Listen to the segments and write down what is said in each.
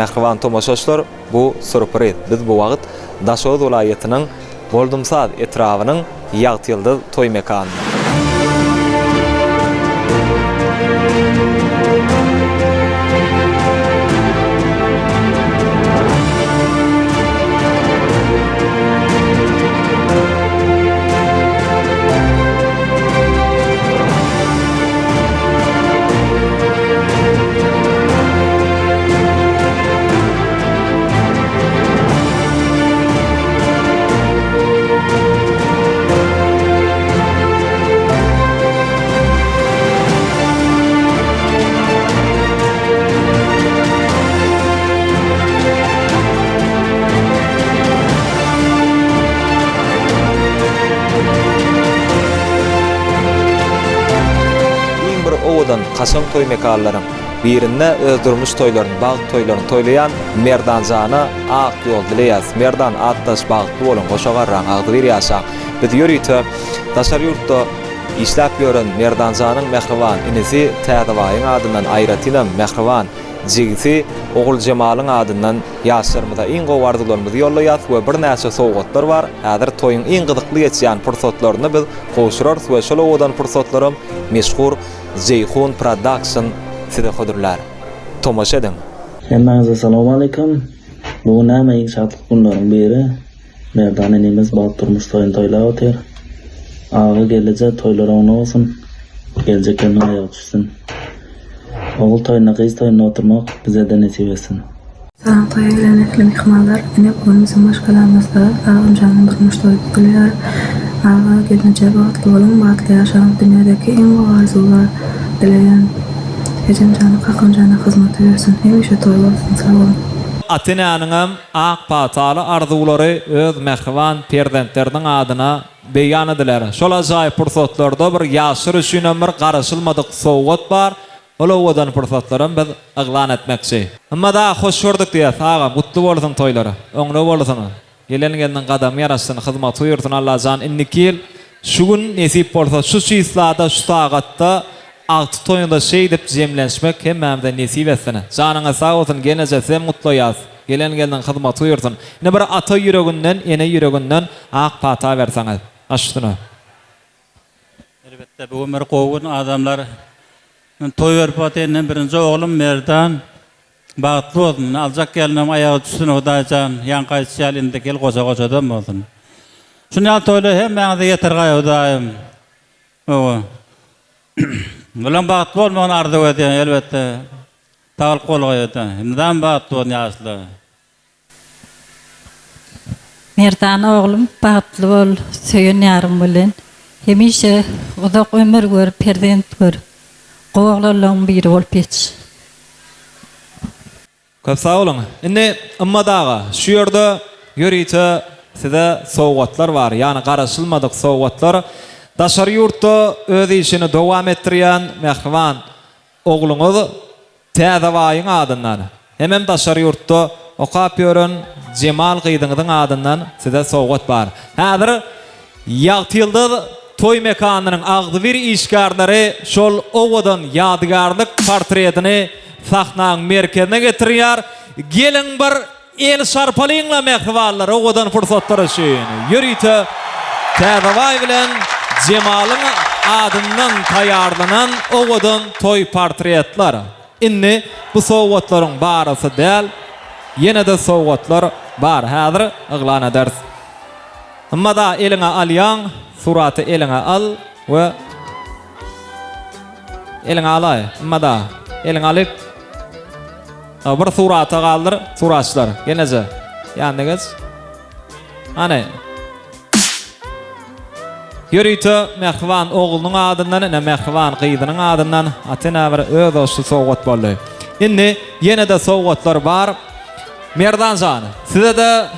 Mehriban tomoşaşlar, bu sürpriz. Biz bu wagt Daşoz vilayatynyň Boldumsaz etrawynyň ýagtyldy toý mekanyna. Owadan kaçan toy mekanlaryň birinde özdürmüş toylaryň, bagyt toylaryny toylayan Merdanjana ak ýol dileýäs. Merdan atdaş bagtly bolan goşagarraň agdyr ýaşa. Biz ýörýte daşary ýurtda işläp ýören Merdanjanyň Mehriban inisi Täzewaýyň adyndan aýratynam Mehriban jigisi Ogul Jemalyň adyndan ýaşarmyda iň gowardylarymyzy ýollaýas we bir näçe sowgatlar bar. Häzir toýuň iň gyzykly geçýän pursatlaryny biz goşurar we şol owadan pursatlarym meşhur Zeyhun Production size hodurlar. Tomaş edin. Hemmeňize salamu aleykum. Bu näme şatlyk günleriň biri. Merdan enemiz bagyt durmuş toýun toýlap otyr. Agy gelije toýlara onu olsun. Geljekden aýagy düşsün. Ogul toýuna gyz toýuna oturmak bize de nasip etsin. Salam toýa gelenekli mehmanlar. Ene bugün bizim başgalarymyzda Agymjanyň durmuş toýy tutulýar. Aga gelince bagtly bolan bagtly ýaşaň dünýädäki iň arzular dileýän Agymjanyň Agymjanyň hyzmaty bersin. Hemişe toýy bolsun. Sag bolun. Atenanyňam ak pataly arzulary öz Mehriban perdentleriň adyna beýan ediler. Şol ajaýyp pursatlarda bir ýaşyr üçin bir garaşylmadyk sowgat bar. Ola owadan pursatlarym biz aglan etmekçi. Amma da hoş gördük diýär. Aga mutlu bolsun toýlara. Öňüne bolsun. Gelengenden gadam ýaraşsyn, hyzmat buyursun Allah jan innikil. Şu gün nesip bolsa şu çyslada şu sagatda alt toýunda şey dep jemlenşmek hemmemde nesip etsin. Janyňa sag bolsun, genece sen mutlu ýaz. Gelengenden hyzmat buyursun. Ne bir ata ýüreginden, ene ýüreginden ak pata berseňiz. Aşdyna. Elbette bu ömür gowun adamlar toy berip atenden birinji oglum Merdan bagtly bolsun, aljak gelinem aýagy düşsün Hudaýjan, ýanky şäherinde gel goşa-goşadan bolsun. Şunu toýla hemmeňize ýeter gaýy Hudaýym. Owa. Bulan bagtly bolmagyny arzu edýän elbette. Taýyl golgaýda. Hemden bagtly bolan ýaşly. Merdan oglum bagtly bol, söýen ýarym bilen. Hemişe uzak ömür gör, perdent gör. Gowaglarlaryň biri bolup geç. Köp sağ olun. Indi amma daga şu ýerde ýörýte size sowgatlar bar. Ýani garaşylmadyk sowgatlar. Daşary ýurtda öz işini dowam etdirýän Mehriban ogluňyz Täzewaýyň adyndan. Hemem daşary ýurtda okap ýören Jemal gyýdyňyň adyndan size sowgat bar. Häzir ýagtyldy toy mekanynyň agdyr işgärleri şol owadan ýadygarlyk portretini sahnaň merkezine getirýär. Gelin bir el şarpalyňla Mehribanlar owadan pursatlar üçin. Ýörýte Täzewaý bilen Jemalyň adyndan taýýarlanan owadan toy portretler. Indi bu sowgatlaryň barasy däl, ýene de sowgatlar bar. Häzir yglan ederiz. Amma da eliňe alýan suraty eliňe al we eliňe alay. Amma da eliňe alyp bir surata galdyr, suraçlar. Geneze. Ýanyna geç. Ana. Ýörýte Mehriban oglunyň adyndan, ne Mehriban gyýdynyň adyndan atena bir öz dostu sowgat boldy. Indi ýene de sowgatlar bar. Merdanjan, size de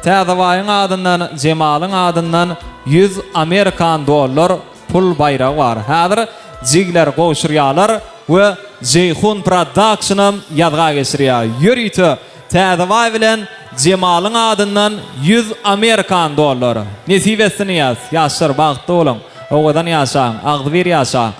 Täzewaýyň adyndan, Jemalyň adyndan 100 Amerikan dollar pul bayragy bar. Häzir jigler goşurýarlar we Zeyhun Production ýadga geçirýär. Ýörýte Täzewaý bilen Jemalyň adyndan 100 Amerikan dollary. Nesip etsin ýaz. Ýaşar bagtly bolun. Owadan ýaşaň, agdy bir ýaşaň.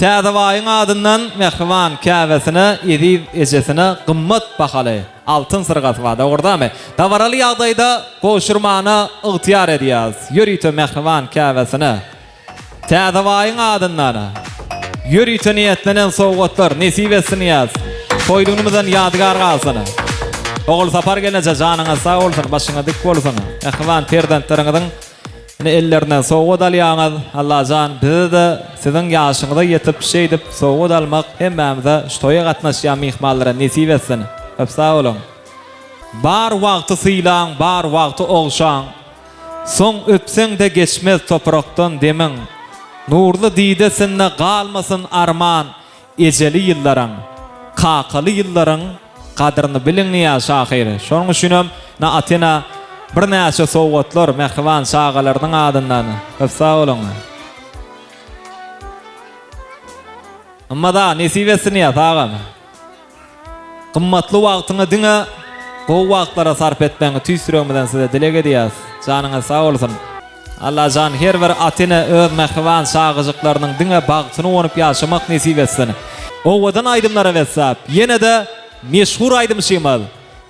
Täzewaýyň adyndan mehriban käbesine, edip ejesine gymmat bahaly altın sırgasy bar. Dogurdamy? Dabaraly ýagdaýda goşurmany ygtyar edýäs. Ýörüýte mehriban käbesine. Täzewaýyň adyndan ýörüýte niýetlenen sowgatlar nesip etsin ýaz. Koýdugymyzdan ýadgar galsyn. Ogul sapar gelince janyňa sag bolsun, başyňa dik bolsun. Mehriban perdentleriniň ellerinden sowgat alýaňyz. Allah jan bizi de siziň ýaşyňyza ýetip şeýdip sowgat almak hemmemize şoýa gatnaşýan mihmallara nesip etsin. Hep sag bolun. Bar wagty sylaň, bar wagty ogşaň. Soň öpseň de geçmez toprakdan demeň. Nurly diýdesinde galmasyn arman, ejeli ýyllaryň, kakaly ýyllaryň kadryny bilinni ýa şahyry. Şonuň üçinem na Atena bir näçe sowgatlar mehriban şagalaryň adyndan hep sag bolun. Amma da nesip etsin ýa tagam. Gymmatly wagtyňy diňe bu wagtlara sarp etmäňi tüýsüremeden size dilek edýäs. Janyňa sag bolsun. Allah jan her bir Atena öz mehriban şagyjyklarynyň diňe bagtyny onyp ýaşamak nesip etsin. Owadan aýdymlara wetsap, ýene de meşhur aýdymşymal.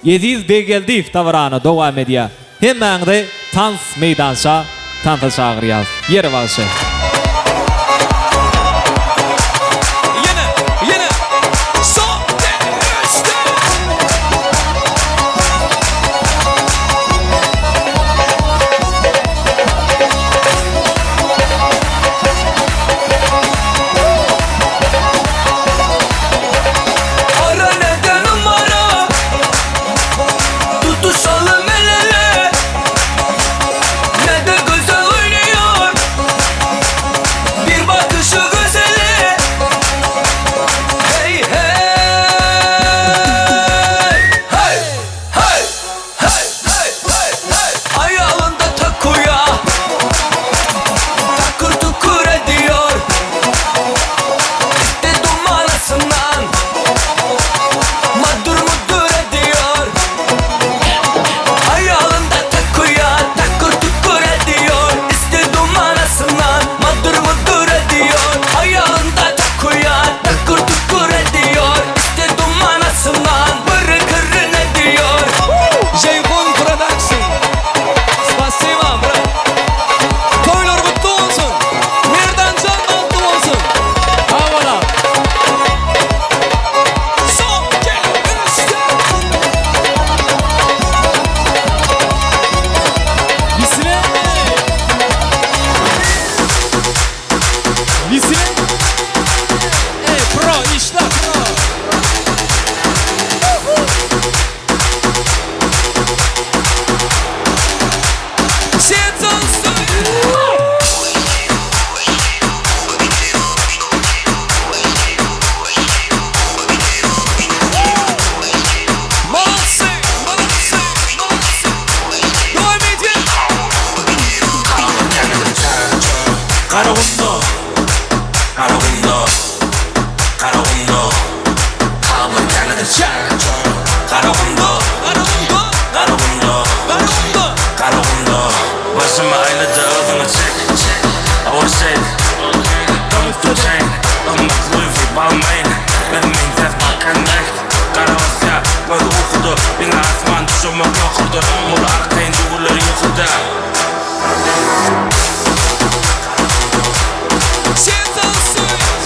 Yediz Begeldiv tavrany dowam edýär. Hemmäňde tans meydança, tanta çagyrýar. Ýeri başy.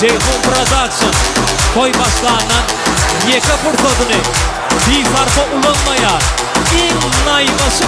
Ceyhun Production koy başlarından yeka fırsatıны bir sarfa ulanmaya in naybaşı